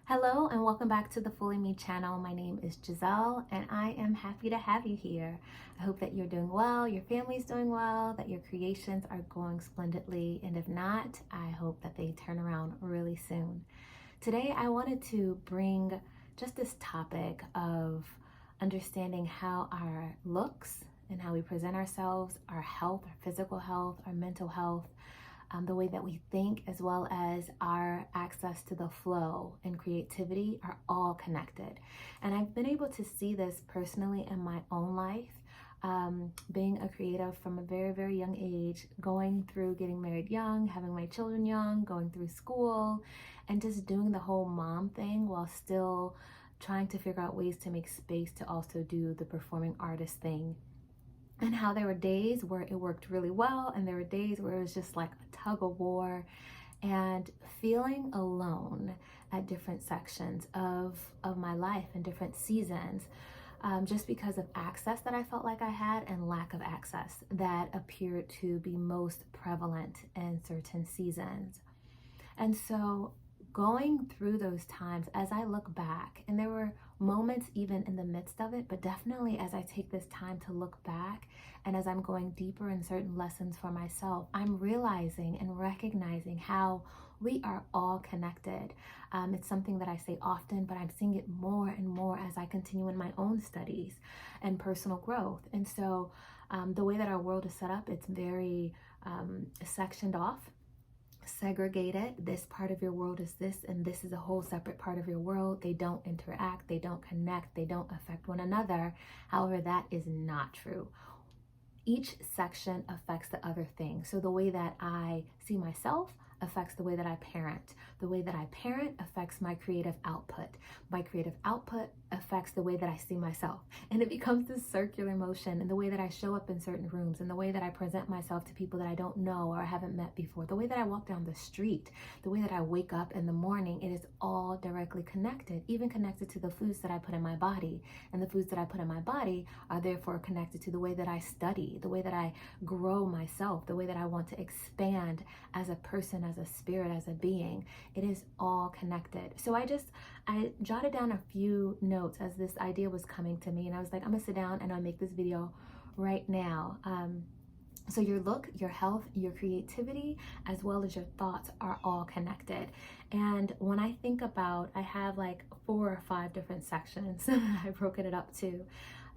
Hello and welcome back to the Fully Me channel. My name is Jazelle and I am happy to have you here. I hope that you're doing well, your family's doing well, that your creations are going splendidly, and if not, I hope that they turn around really soon. Today I wanted to bring just this topic of understanding how our looks and how we present ourselves, our health, our physical health, our mental health, the way that we think, as well as our access to the flow and creativity are all connected. And I've been able to see this personally in my own life, being a creative from a very, very young age, going through getting married young, having my children young, going through school, and just doing the whole mom thing while still trying to figure out ways to make space to also do the performing artist thing. And how there were days where it worked really well, and there were days where it was just like a tug of war, and feeling alone at different sections of my life and different seasons, just because of access that I felt like I had and lack of access that appeared to be most prevalent in certain seasons. And so going through those times, as I look back, and there were moments even in the midst of it, but definitely as I take this time to look back and as I'm going deeper in certain lessons for myself, I'm realizing and recognizing how we are all connected. It's something that I say often, but I'm seeing it more and more as I continue in my own studies and personal growth. And so the way that our world is set up, it's very sectioned off, segregated. This part of your world is this, and this is a whole separate part of your world. They don't interact, they don't connect, they don't affect one another. However, that is not true. Each section affects the other thing. So the way that I see myself affects the way that I parent. The way that I parent affects my creative output. My creative output affects the way that I see myself. And it becomes this circular motion, and the way that I show up in certain rooms, and the way that I present myself to people that I don't know or haven't met before, the way that I walk down the street, the way that I wake up in the morning, it is all directly connected, even connected to the foods that I put in my body. And the foods that I put in my body are therefore connected to the way that I study, the way that I grow myself, the way that I want to expand as a person, as a spirit, as a being. It is all connected. So I jotted down a few notes as this idea was coming to me, and I was like, I'm gonna sit down and I'll make this video right now. So your look, your health, your creativity, as well as your thoughts are all connected. And when I think about, I have like 4 or 5 different sections I've broken it up to.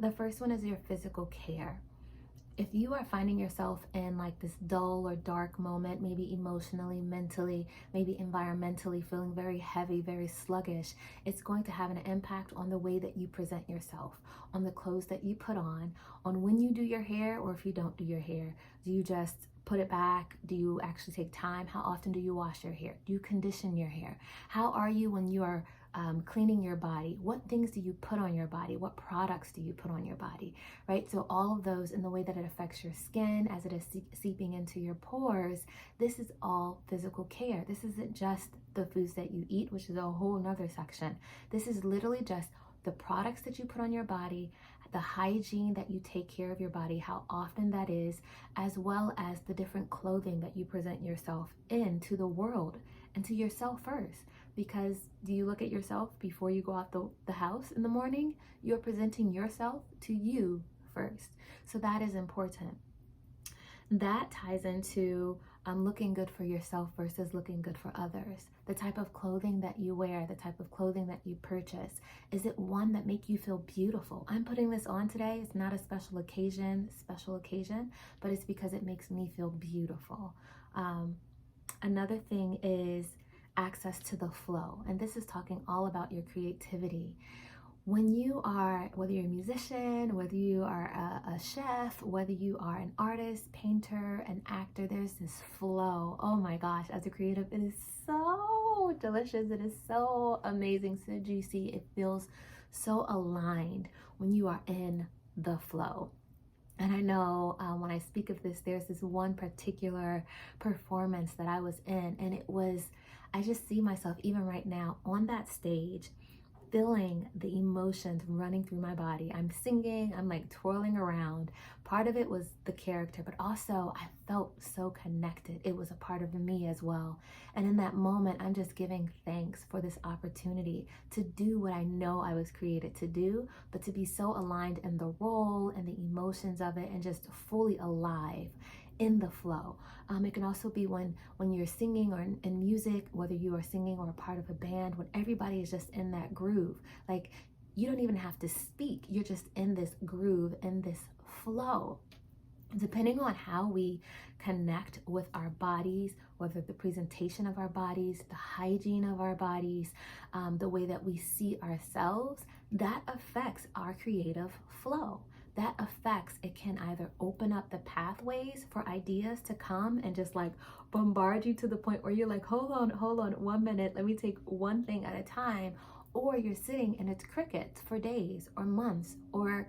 The first one is your physical care. If you are finding yourself in like this dull or dark moment, maybe emotionally, mentally, maybe environmentally, feeling very heavy, very sluggish, it's going to have an impact on the way that you present yourself, on the clothes that you put on when you do your hair, or if you don't do your hair. Do you just put it back? Do you actually take time? How often do you wash your hair? Do you condition your hair? How are you when you are cleaning your body? What things do you put on your body? What products do you put on your body, right? So all of those, in the way that it affects your skin as it is seeping into your pores, this is all physical care. This isn't just the foods that you eat, which is a whole nother section. This is literally just the products that you put on your body, the hygiene that you take care of your body, how often that is, as well as the different clothing that you present yourself in to the world and to yourself first. Because do you look at yourself before you go out the house in the morning? You're presenting yourself to you first. So that is important. That ties into looking good for yourself versus looking good for others. The type of clothing that you wear, the type of clothing that you purchase, is it one that make you feel beautiful? I'm putting this on today. It's not a special occasion, but it's because it makes me feel beautiful. Another thing is access to the flow. And this is talking all about your creativity. When you are, whether you're a musician, whether you are a chef, whether you are an artist, painter, an actor, there's this flow. Oh my gosh, as a creative, it is so delicious. It is so amazing, so juicy. It feels so aligned when you are in the flow. And I know when I speak of this, there's this one particular performance that I was in, and I just see myself even right now on that stage, feeling the emotions running through my body. I'm singing, I'm like twirling around. Part of it was the character, but also I felt so connected. It was a part of me as well. And in that moment, I'm just giving thanks for this opportunity to do what I know I was created to do, but to be so aligned in the role and the emotions of it and just fully alive in the flow. It can also be when you're singing or in music, whether you are singing or a part of a band, when everybody is just in that groove. Like, you don't even have to speak. You're just in this groove, in this flow. Depending on how we connect with our bodies, whether the presentation of our bodies, the hygiene of our bodies, the way that we see ourselves, that affects our creative flow. That affects, it can either open up the pathways for ideas to come and just like bombard you to the point where you're like, hold on, 1 minute, let me take one thing at a time. Or you're sitting and it's crickets for days or months or,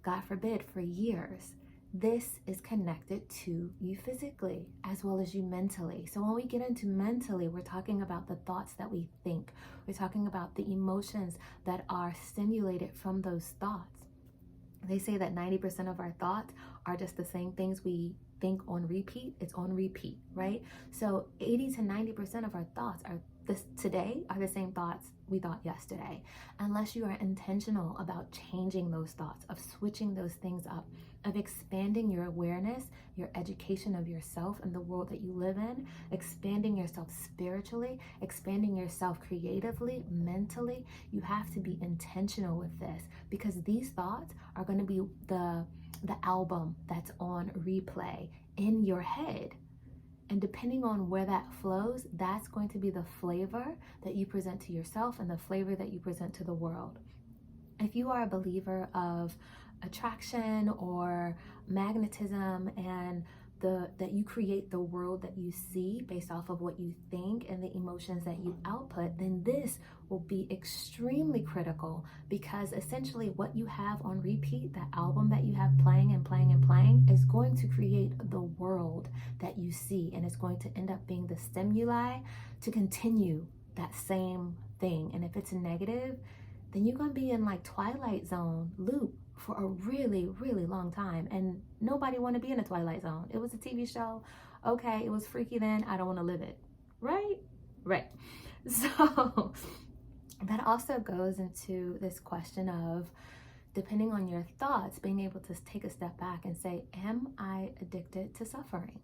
God forbid, for years. This is connected to you physically as well as you mentally. So when we get into mentally, we're talking about the thoughts that we think. We're talking about the emotions that are stimulated from those thoughts. They say that 90% of our thoughts are just the same things we think on repeat. It's on repeat, right? So 80 to 90% of our thoughts are today are the same thoughts we thought yesterday, unless you are intentional about changing those thoughts, of switching those things up, of expanding your awareness, your education of yourself and the world that you live in, expanding yourself spiritually, expanding yourself creatively, mentally. You have to be intentional with this, because these thoughts are going to be the album that's on replay in your head. And depending on where that flows, that's going to be the flavor that you present to yourself and the flavor that you present to the world. If you are a believer of attraction or magnetism and that you create the world that you see based off of what you think and the emotions that you output, then this will be extremely critical, because essentially what you have on repeat, that album that you have playing and playing and playing, is going to create the world that you see, and it's going to end up being the stimuli to continue that same thing. And if it's negative, then you're going to be in like Twilight Zone loop for a really, really long time. And nobody want to be in a Twilight Zone. It was a TV show. Okay, it was freaky then. I don't want to live it. Right. So that also goes into this question of, depending on your thoughts, being able to take a step back and say, am I addicted to suffering?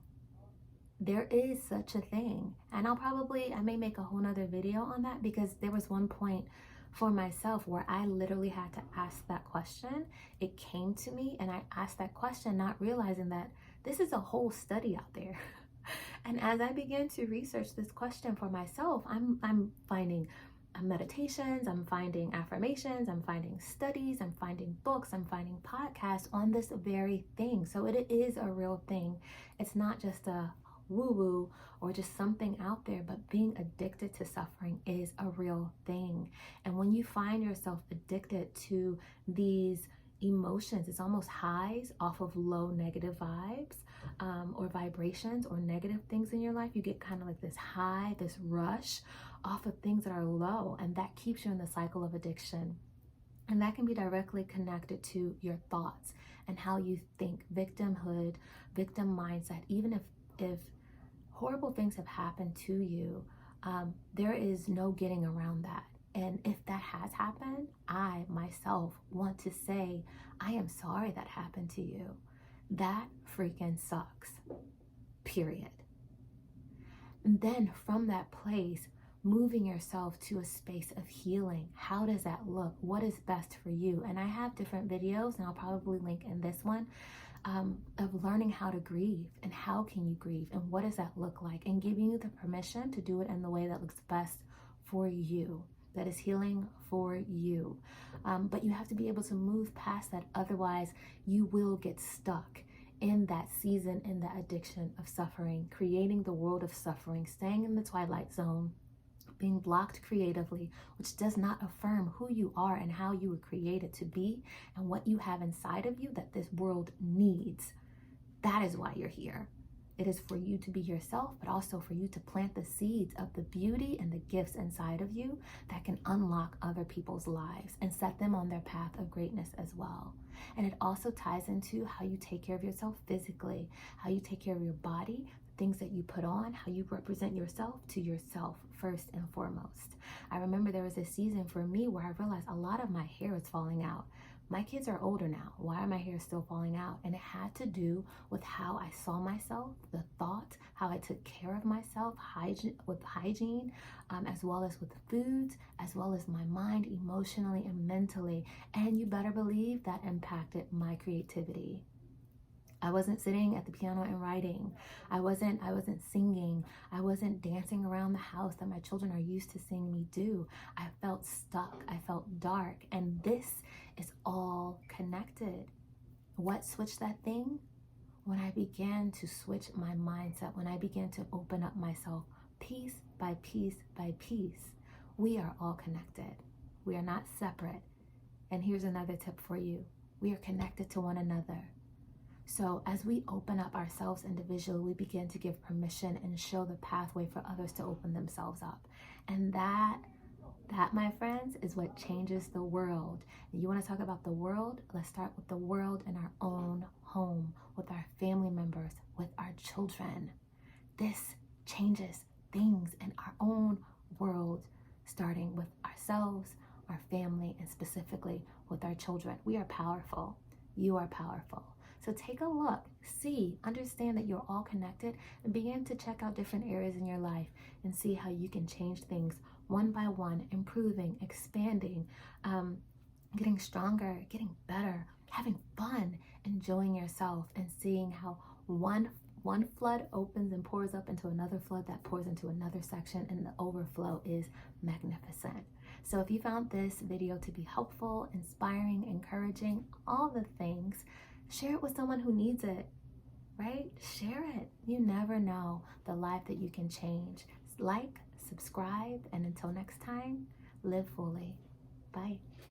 There is such a thing. And I may make a whole nother video on that, because there was one point for myself where I literally had to ask that question. It came to me and I asked that question, not realizing that this is a whole study out there. And as I began to research this question for myself, I'm finding meditations, I'm finding affirmations, I'm finding studies, I'm finding books, I'm finding podcasts on this very thing. So it is a real thing. It's not just a woo-woo or just something out there, but being addicted to suffering is a real thing. And when you find yourself addicted to these emotions, it's almost highs off of low negative vibes, or vibrations or negative things in your life. You get kind of like this high, this rush off of things that are low, and that keeps you in the cycle of addiction. And that can be directly connected to your thoughts and how you think. Victimhood, victim mindset. Even if horrible things have happened to you, there is no getting around that. And if that has happened, I myself want to say, I am sorry that happened to you. That freaking sucks. Period. And then from that place, moving yourself to a space of healing. How does that look? What is best for you? And I have different videos, and I'll probably link in this one, of learning how to grieve and how can you grieve and what does that look like, and giving you the permission to do it in the way that looks best for you, that is healing for you. But you have to be able to move past that. Otherwise, you will get stuck in that season, in that addiction of suffering, creating the world of suffering, staying in the Twilight Zone, being blocked creatively, which does not affirm who you are and how you were created to be and what you have inside of you that this world needs. That is why you're here. It is for you to be yourself, but also for you to plant the seeds of the beauty and the gifts inside of you that can unlock other people's lives and set them on their path of greatness as well. And it also ties into how you take care of yourself physically, how you take care of your body, things that you put on, how you represent yourself to yourself first and foremost. I remember there was a season for me where I realized a lot of my hair is falling out. My kids are older now. Why are my hair still falling out? And it had to do with how I saw myself, the thought, how I took care of myself, hygiene, as well as with foods, as well as my mind, emotionally and mentally. And you better believe that impacted my creativity. I wasn't sitting at the piano and writing. I wasn't singing. I wasn't dancing around the house that my children are used to seeing me do. I felt stuck. I felt dark. And this is all connected. What switched that thing? When I began to switch my mindset, when I began to open up myself piece by piece by piece. We are all connected. We are not separate. And here's another tip for you. We are connected to one another. So as we open up ourselves individually, we begin to give permission and show the pathway for others to open themselves up. And that, my friends, is what changes the world. And you want to talk about the world? Let's start with the world in our own home, with our family members, with our children. This changes things in our own world, starting with ourselves, our family, and specifically with our children. We are powerful. You are powerful. So take a look, see, understand that you're all connected, and begin to check out different areas in your life and see how you can change things one by one, improving, expanding, getting stronger, getting better, having fun, enjoying yourself, and seeing how one flood opens and pours up into another flood that pours into another section, and the overflow is magnificent. So if you found this video to be helpful, inspiring, encouraging, all the things, share it with someone who needs it, right? Share it. You never know the life that you can change. Like, subscribe, and until next time, live fully.